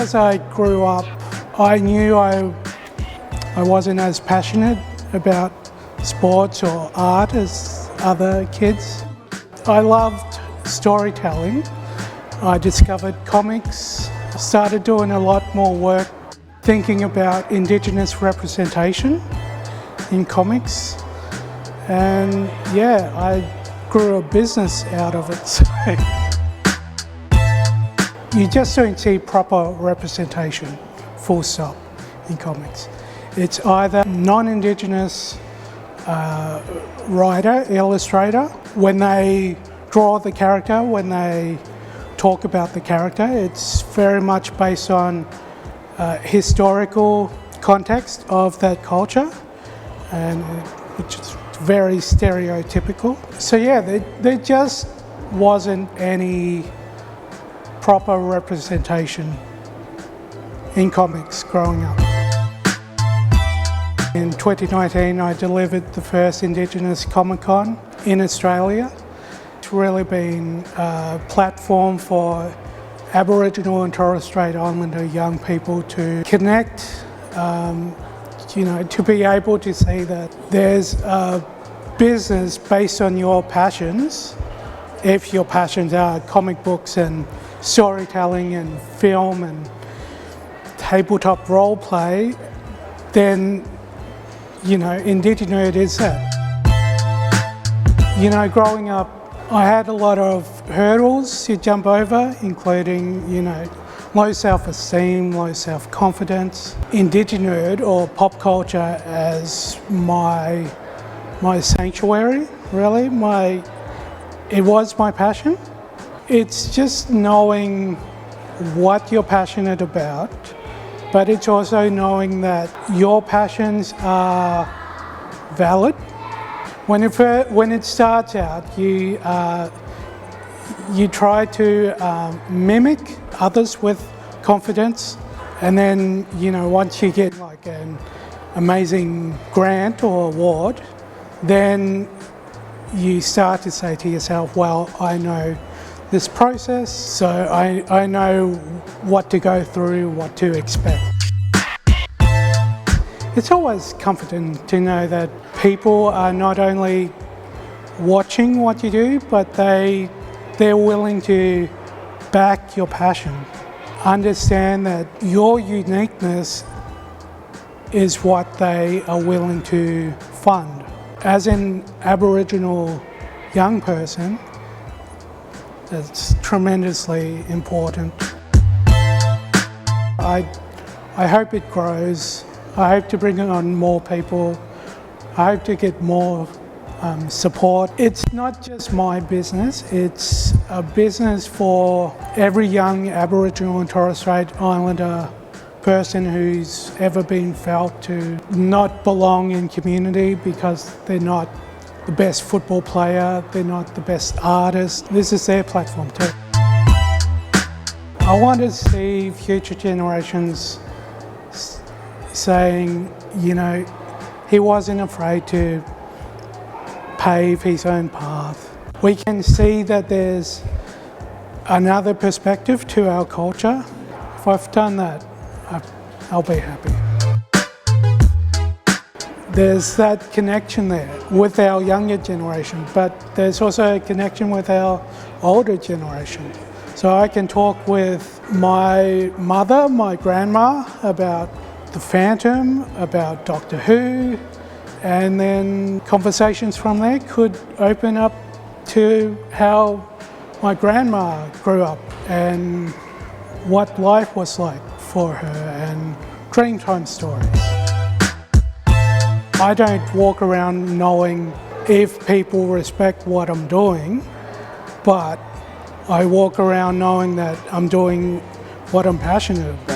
as I grew up, I knew I wasn't as passionate about sports or art as other kids. I loved storytelling. I discovered comics, started doing a lot more work thinking about Indigenous representation in comics, and yeah, I grew a business out of it. So you just don't see proper representation, full stop, in comics. It's either non-Indigenous writer, illustrator, when they draw the character, when they talk about the character, it's very much based on historical context of that culture, and which is very stereotypical. So yeah, there just wasn't any proper representation in comics growing up. In 2019, I delivered the first Indigenous Comic-Con in Australia. It's really been a platform for Aboriginal and Torres Strait Islander young people to connect, to be able to see that there's a business based on your passions. If your passions are comic books and storytelling and film and tabletop role play, then Indigenous is that. Growing up, I had a lot of hurdles to jump over, including, low self-esteem, low self-confidence. Indigenous or pop culture as my sanctuary, really. It was my passion. It's just knowing what you're passionate about, but it's also knowing that your passions are valid. When it starts out, you try to mimic others with confidence, and then once you get like an amazing grant or award, then you start to say to yourself, well, I know this process, so I know what to go through, what to expect. It's always comforting to know that people are not only watching what you do, but they're willing to back your passion. Understand that your uniqueness is what they are willing to fund. As an Aboriginal young person, that's tremendously important. I hope it grows. I hope to bring on more people. I hope to get more support. It's not just my business, it's a business for every young Aboriginal and Torres Strait Islander person who's ever been felt to not belong in community because they're not the best football player, they're not the best artist. This is their platform too. I want to see future generations saying, he wasn't afraid to pave his own path. We can see that there's another perspective to our culture. If I've done that, I'll be happy. There's that connection there with our younger generation, but there's also a connection with our older generation. So I can talk with my mother, my grandma, about the Phantom, about Doctor Who, and then conversations from there could open up to how my grandma grew up and what life was like for her, and Dreamtime stories. I don't walk around knowing if people respect what I'm doing, but I walk around knowing that I'm doing what I'm passionate about.